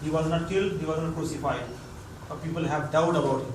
he was not killed, he was not crucified, but people have doubt about him।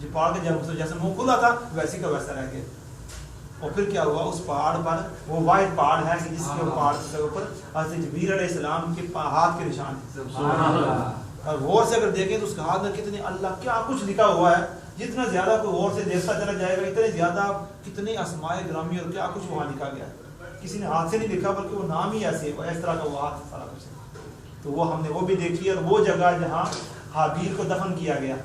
جو پہاڑ کا جیسے منہ کھلا تھا ویسے کا ویسا رہ گیا. اور پھر کیا ہوا اس پہاڑ پر, وہ واحد پہاڑ ہے کہ جس کے پہاڑ کے اوپر حضرت جبریل علیہ السلام کے ہاتھ کے نشان ہیں. اور غور سے اگر دیکھیں تو اس کے ہاتھ میں کتنے اللہ کیا کچھ لکھا ہوا ہے, جتنا زیادہ کوئی غور سے دیکھتا چلا جائے گا اتنے زیادہ کتنے اسماء گرامی اور کیا کچھ وہاں لکھا گیا ہے. کسی نے ہاتھ سے نہیں لکھا بلکہ وہ نام ہی ایسے ہے, اس طرح کا وہ ہاتھ سارا کچھ ہے. تو وہ ہم نے وہ بھی دیکھی, اور وہ جگہ جہاں حابیل کو دفن کیا گیا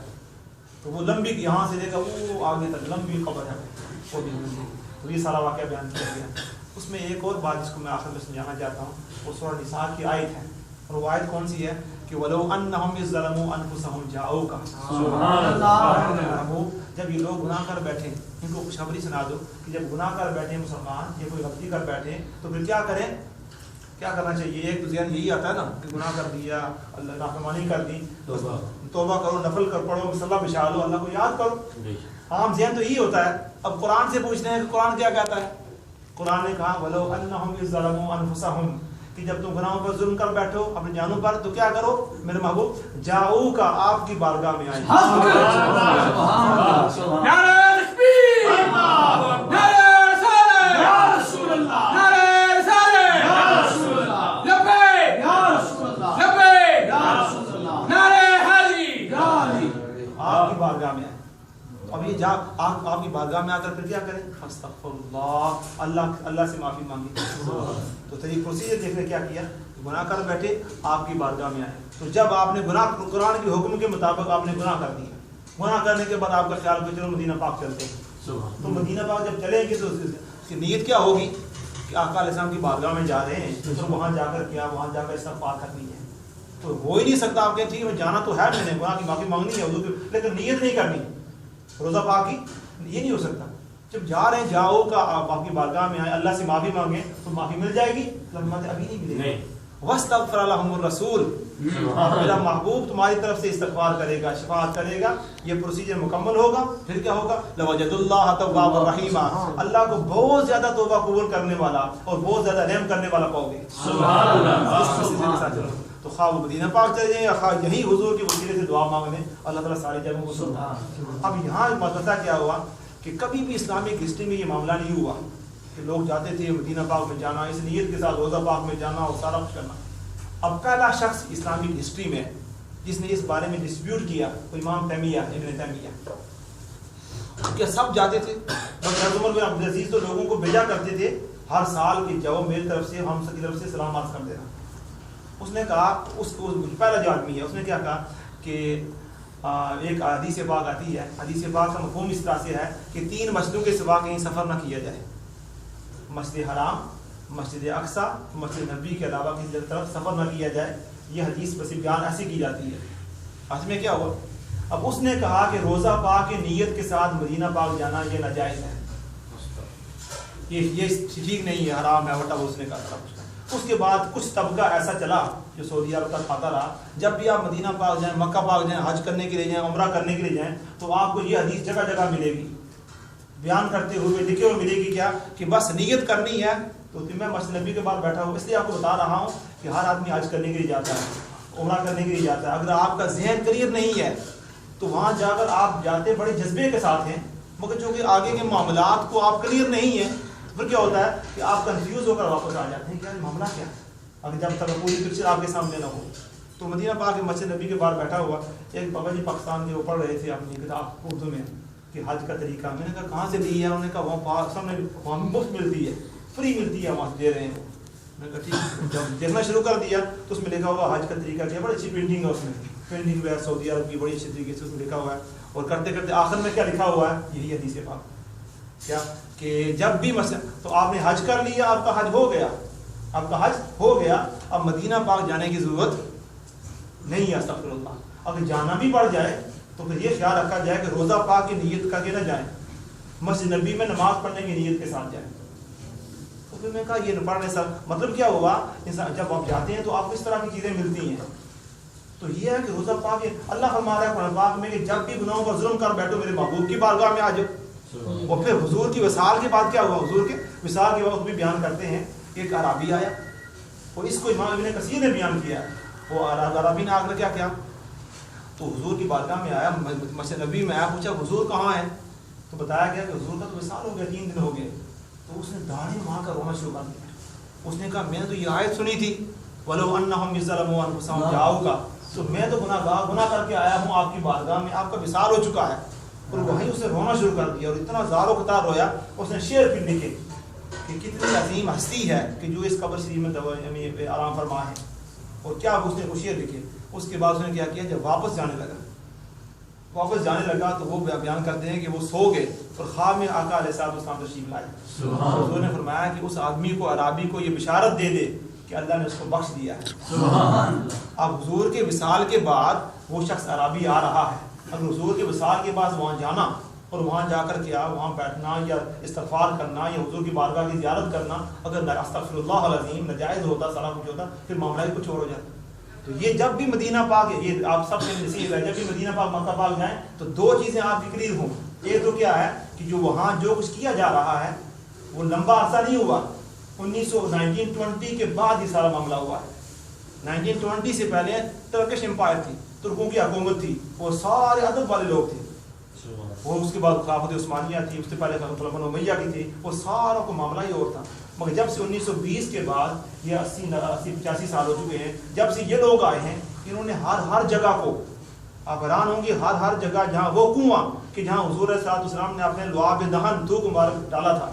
تو وہ لمبی یہاں سے لے کر وہ آگے تک لمبی قبر ہے وہ بھی. تو یہ سارا واقعہ بیان کیا گیا. اس میں ایک اور بات جس کو میں آخر میں سمجھانا چاہتا ہوں, وہ سورہ نساء کی آیت ہے, اور وہ آیت کون سی ہے کہ وَلَوْ أَنَّهُمْ إِذْ ظَلَمُوا أَنفُسَهُمْ جَاءُوكَ سبحان اللہ. جب یہ لوگ گناہ کر بیٹھے, ان کو خوشخبری سنا دو کہ جب گناہ کر بیٹھے مسلمان, یہ کوئی غلطی کر بیٹھے تو پھر کیا کریں, کیا کرنا چاہیے. ایک تو ذہن یہی آتا ہے نا کہ گناہ کر دیا, اللہ نافرمانی کر دی, توبہ کرو, نفل کر پڑھو, مصلی بچھا لو, اللہ کو یاد کرو. عام ذہن تو یہی ہوتا ہے. اب قرآن سے پوچھتے ہیں کہ قرآن کیا کہتا ہے. قرآن نے کہا وَلَوْ أَنَّهُمْ إِذْ ظَلَمُوا أَنفُسَهُمْ, کہ جب تم گناہوں پر ظلم کر بیٹھو اپنے جانوں پر تو کیا کرو میرے محبوب, جاؤ کا آپ کی بارگاہ میں آئیں. نعرہ تکبیر, نعرہ رسالت یا رسول اللہ, نعرہ رسالت یا رسول اللہ, لبیک یا رسول اللہ, لبیک یا رسول اللہ, نعرہ حاضری یا علی. آپ کی بارگاہ میں آئیں. اب یہ جا آپ کی بارگاہ میں آ کر پھر کیا کریں, استغفر اللہ, اللہ سے معافی مانگی. تو طریق پروسیجر دیکھنے کیا کیا, گناہ کر بیٹھے آپ کی بارگاہ میں آئے. تو جب آپ نے گناہ قرآن کے حکم کے مطابق آپ نے گناہ کر دیا, گناہ کرنے کے بعد آپ کا خیال کہ چلو مدینہ پاک چلتے ہیں. تو مدینہ پاک جب چلیں گے تو اس کی نیت کیا ہوگی کہ آقا علیہ السلام کی بارگاہ میں جا رہے ہیں, تو وہاں جا کر کیا, وہاں جا کر استغفار کرنی ہے. تو ہو ہی نہیں سکتا آپ کہیں ٹھیک ہے جانا تو ہے, میں نے گناہ کی معافی مانگنی ہے حضور, لیکن نیت نہیں کرنی روزہ پاک کی, یہ نہیں ہو سکتا. جب جا رہے ہیں جاؤ کا آپ کی بارگاہ میں آئے, اللہ سے معافی مانگیں تو معافی مل جائے گی, لمحات ابھی نہیں ملے گی. وَاسْتَغْفَرَ لَهُمُ الرَّسُولُ, میرا محبوب تمہاری طرف سے استغفار کرے گا, شفاعت کرے گا. یہ پروسیجر مکمل ہوگا, پھر کیا ہوگا, لَوَجَدُ اللَّهَ تَوَّابًا رَحِيمًا, اللہ کو بہت زیادہ توبہ قبول کرنے والا اور بہت زیادہ رحم کرنے والا پاؤ گے. سبحان اللہ. اس پروسیجر کے ساتھ چلو. تو خواہ وہ مدینہ پاک چلے جائیں یا خواہ یہی حضور کے وسیلے سے دعا مانگ لیں, اللہ تعالیٰ ساری جگہوں کو سنتا. اب یہاں مسئلہ کیا ہوا کہ کبھی بھی اسلامک ہسٹری میں یہ معاملہ نہیں ہوا کہ لوگ جاتے تھے مدینہ پاک میں جانا, اس نیت کے ساتھ روزہ پاک میں جانا اور سارا کچھ کرنا. اب پہلا شخص اسلامک ہسٹری میں جس نے اس بارے میں ڈسپیوٹ کیا وہ امام تیمیہ, ابن تیمیہ. کیا سب جاتے تھے, حضرت عمر بن عبدالعزیز تو لوگوں کو بھیجا کرتے تھے ہر سال کہ جاؤ میری طرف سے, ہم سب کی طرف سے سلام عرض کر دینا. اس نے کہا, اس کو پہلا جو آدمی ہے اس نے کیا کہا کہ ایک حدیث پاک آتی ہے, حدیث پاک کا مفہوم اس طرح سے ہے کہ 3 مسجدوں کے سوا کہیں سفر نہ کیا جائے. مسجد حرام, مسجد اقصی, مسجد نبی کے علاوہ کسی طرف سفر نہ کیا جائے. یہ حدیث بس بیان ایسی کی جاتی ہے. آج میں کیا ہوا, اب اس نے کہا کہ روزہ پاک کی نیت کے ساتھ مدینہ پاک جانا یہ ناجائز ہے, یہ ٹھیک نہیں ہے, حرام ہے, وٹا وہ اس نے کہا. اس کے بعد کچھ طبقہ ایسا چلا جو سعودی عرب تک آتا رہا, جب بھی آپ مدینہ پاک جائیں, مکہ پاک جائیں, حج کرنے کے لیے جائیں, عمرہ کرنے کے لیے جائیں, تو آپ کو یہ حدیث جگہ جگہ ملے گی بیان کرتے ہوئے, لکھے ہوئے ملے گی کیا کہ بس نیت کرنی ہے. تو میں مسجد نبی کے بعد بیٹھا ہوں, اس لیے آپ کو بتا رہا ہوں کہ ہر آدمی حج کرنے کے لیے جاتا ہے, عمرہ کرنے کے لیے جاتا ہے. اگر آپ کا ذہن کلیئر نہیں ہے تو وہاں جا کر آپ جاتے بڑے جذبے کے ساتھ ہیں, مگر چونکہ آگے کے معاملات کو آپ کلیئر نہیں ہیں, پھر کیا ہوتا ہے کہ آپ کنفیوز ہو کر واپس آ جاتے ہیں کہ معاملہ کیا ہے, اگر جب تک پوری پکچر آپ کے سامنے نہ ہو. تو مدینہ پاک کے مسجد نبی کے باہر بیٹھا ہوا ایک بابا جی پاکستان کے, وہ پڑھ رہے تھے اپنی کتاب اردو میں کہ حج کا طریقہ. میں نے کہا کہاں سے لی ہے, انہوں نے کہا وہاں پاک سامنے وہاں مفت ملتی ہے, فری ملتی ہے, وہاں سے دے رہے ہیں. میں نے کہا ٹھیک. جب دیکھنا شروع کر دیا تو اس میں لکھا ہوا حج کا طریقہ کیا, بڑی اچھی پینٹنگ ہے اس میں, پینٹنگ ہے سعودی عرب کی بڑی اچھی طریقے سے اس میں لکھا ہوا ہے. اور کرتے کرتے آخر میں کیا لکھا ہوا ہے, یہی حدیث پاک کیا کہ جب بھی تو آپ نے حج کر لیا, آپ کا حج ہو گیا, آپ کا حج ہو گیا, اب مدینہ پاک جانے کی ضرورت نہیں ہے. استغفر اللہ. اگر جانا بھی پڑ جائے تو پھر یہ خیال رکھا جائے کہ روزہ پاک کی نیت کر کے نہ جائیں, مسجد نبی میں نماز پڑھنے کی نیت کے ساتھ جائیں. تو پھر میں کہا یہ پڑھنے سے مطلب کیا ہوا, جب آپ جاتے ہیں تو آپ کو اس طرح کی چیزیں ملتی ہیں. تو یہ ہے کہ روزہ پاک, اللہ فرما رہا ہے قرآن پاک میں کہ جب بھی گناہوں پر ظلم کر بیٹھو میرے محبوب کی بارگاہ میں آ جاؤ. اور پھر حضور کی وصال کے بعد کیا ہوا, حضور کے وصال کے وقت بھی بیان کرتے ہیں کہ ایک عربی آیا, اور اس کو امام ابن کثیر نے بیان کیا. وہ عربی نے آ کر کیا تو حضور کی بارگاہ میں آیا، مسجد نبی میں آیا، پوچھا حضور کہاں ہے؟ تو بتایا گیا کہ حضور کا تو وصال ہو گیا، 3 دن ہو گئے. تو اس نے داڑھی مار کر رونا شروع کر دیا. اس نے کہا میں نے تو یہ آیت سنی تھی وَلَوْ أَنَّهُمْ يَظْلَمُونَ أَنفُسَهُمْ جَاءُوكَ، تو میں تو گناہ کر کے آیا ہوں آپ کی بارگاہ میں، آپ کا وصال ہو چکا ہے. اور وہیں اس نے رونا شروع کر دیا اور اتنا زار و قطار رویا. اس نے شعر پھر لکھے کہ کتنی عظیم ہستی ہے کہ جو اس قبر شریف میں آرام فرما ہے. اور کیا اس نے شعر لکھے. اس کے بعد اس نے کیا کیا، جب واپس جانے لگا تو وہ بیان کرتے ہیں کہ وہ سو گئے اور خواب میں آقا علیہ السلام تشریف لائے. حضور نے فرمایا کہ اس آدمی کو، عرابی کو یہ بشارت دے دے کہ اللہ نے اس کو بخش دیا ہے. اب حضور کے وصال کے بعد وہ شخص عرابی آ رہا ہے. اگر حضور کے وصال کے بعد وہاں جانا اور وہاں جا کر کیا وہاں بیٹھنا یا استغفار کرنا یا حضور کی بارگاہ کی زیارت کرنا اگر استغفر اللہ العظیم ناجائز ہوتا، سارا کچھ ہوتا، پھر معاملہ ہی کچھ اور ہو جاتا. تو یہ جب بھی مدینہ پاک، یہ آپ سب سے نصیحت ہے، جب بھی مدینہ پاک مکہ پاک جائیں تو 2 چیزیں آپ کی کلیئر ہوں. ایک تو کیا ہے کہ جو وہاں جو کچھ کیا جا رہا ہے وہ لمبا عرصہ نہیں ہوا، 1920 کے بعد یہ سارا معاملہ ہوا ہے. 1920 سے پہلے ٹرکش امپائر تھی، ترکوں کی حکومت تھی، وہ سارے ادب والے لوگ تھے. وہ اس کے بعد خلافت عثمانیہ تھی، اس سے پہلے خلافت بنو امیہ کی تھی، وہ سارا کو معاملہ ہی اور تھا. مگر جب سے 1920 کے بعد یہ 80-85 سال ہو چکے ہیں، جب سے یہ لوگ آئے ہیں انہوں نے ہر جگہ کو، آپ حیران ہوں گے، ہر جگہ جہاں وہ کنواں کہ جہاں حضور صلی اللہ علیہ وسلم نے اپنے لعاب دہن تھوک مبارک ڈالا تھا،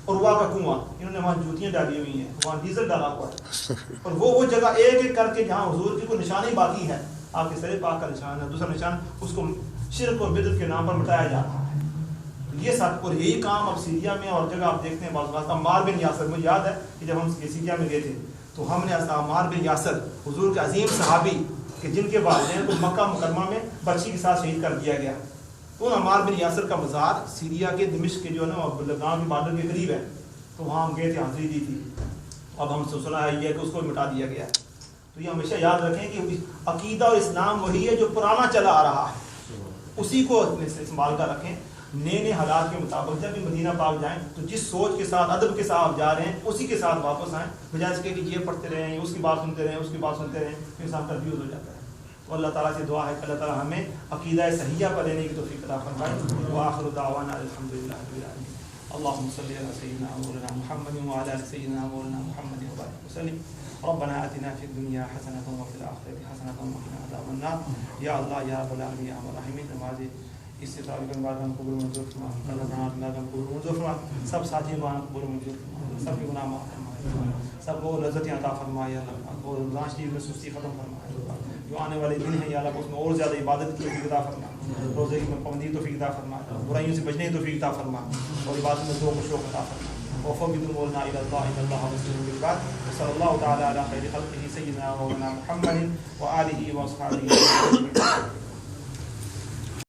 عروہ کا کنواں، انہوں نے وہاں جوتیاں ڈالی ہوئی ہیں، وہاں ڈیزل ڈالا ہوا ہے. اور وہ جگہ ایک ایک کر کے جہاں حضور کی کوئی نشانی باقی ہے، آپ کے سر پاک کا نشان ہے، دوسرا نشان اس کو شرک اور بدعت کے نام پر مٹایا جا رہا ہے. یہ سب اور یہی کام اب سیریا میں اور جگہ آپ دیکھتے ہیں. بعض عمار بن یاسر، مجھے یاد ہے کہ جب ہم سیریا میں گئے تھے تو ہم نے عمار بن یاسر، حضور کے عظیم صحابی کہ جن کے والدین کو مکہ مکرمہ میں بچی کے ساتھ شہید کر دیا گیا، تو عمار بن یاسر کا مزار سیریا کے دمشق کے جو ہے نا لبنان کے بارڈر کے قریب ہے. تو وہاں ہم گئے تھے، حاضری دی تھی. اب ہم سے سنا ہے یہ کہ اس کو مٹا دیا گیا ہے. تو یہ ہمیشہ یاد رکھیں کہ عقیدہ اور اسلام وہی ہے جو پرانا چلا آ رہا ہے، اسی کو سنبھال کر رکھیں. نئے حالات کے مطابق جب بھی مدینہ پاک جائیں تو جس سوچ کے ساتھ، ادب کے ساتھ آپ جا رہے ہیں اسی کے ساتھ واپس آئیں، بجائے اس کے کہ یہ پڑھتے رہیں، اس کی بات سنتے رہیں، اس کی بات سنتے رہیں، پھر انسان کنفیوز ہو جاتا ہے. تو اللہ تعالیٰ سے دعا ہے کہ اللہ تعالیٰ ہمیں عقیدہ صحیحہ پر لینے کی توفیق عطا فرمائے. وآخر دعوانا الحمدللہ رب العالمین. اللهم صل على سيدنا مولانا محمد وعلى ال سيدنا مولانا محمد وبارك وسلم. ربنا آتنا في الدنيا حسنة وفي الآخرة حسنة وقنا عذاب النار. یا اللہ یا رب العالمین یا ارحم الراحمین، نماز استطاعت کے بعد ہم قبول منظور فرما، اللہ ہم قبول منظور فرما، سب ساتھیوں کو قبول منظور فرما، سب کے گناہ معاف فرما، سب کو لذتیں عطا فرمائے اللہ، اور رمضان شریف میں سستی ختم فرمائے. جو آنے والے دن ہیں یا اللہ اس میں اور زیادہ عبادت کی توفیق عطا فرما، روزے کی پابندی کی توفیق عطا فرما، برائیوں سے بچنے کی توفیق عطا فرما، اور عبادت میں ذوق و شوق عطا فرما. وفوض امورنا الى الله ان الله بصير بالعباد. وصلى الله تعالى على خير خلقه سيدنا مولانا محمد واله واصحابه.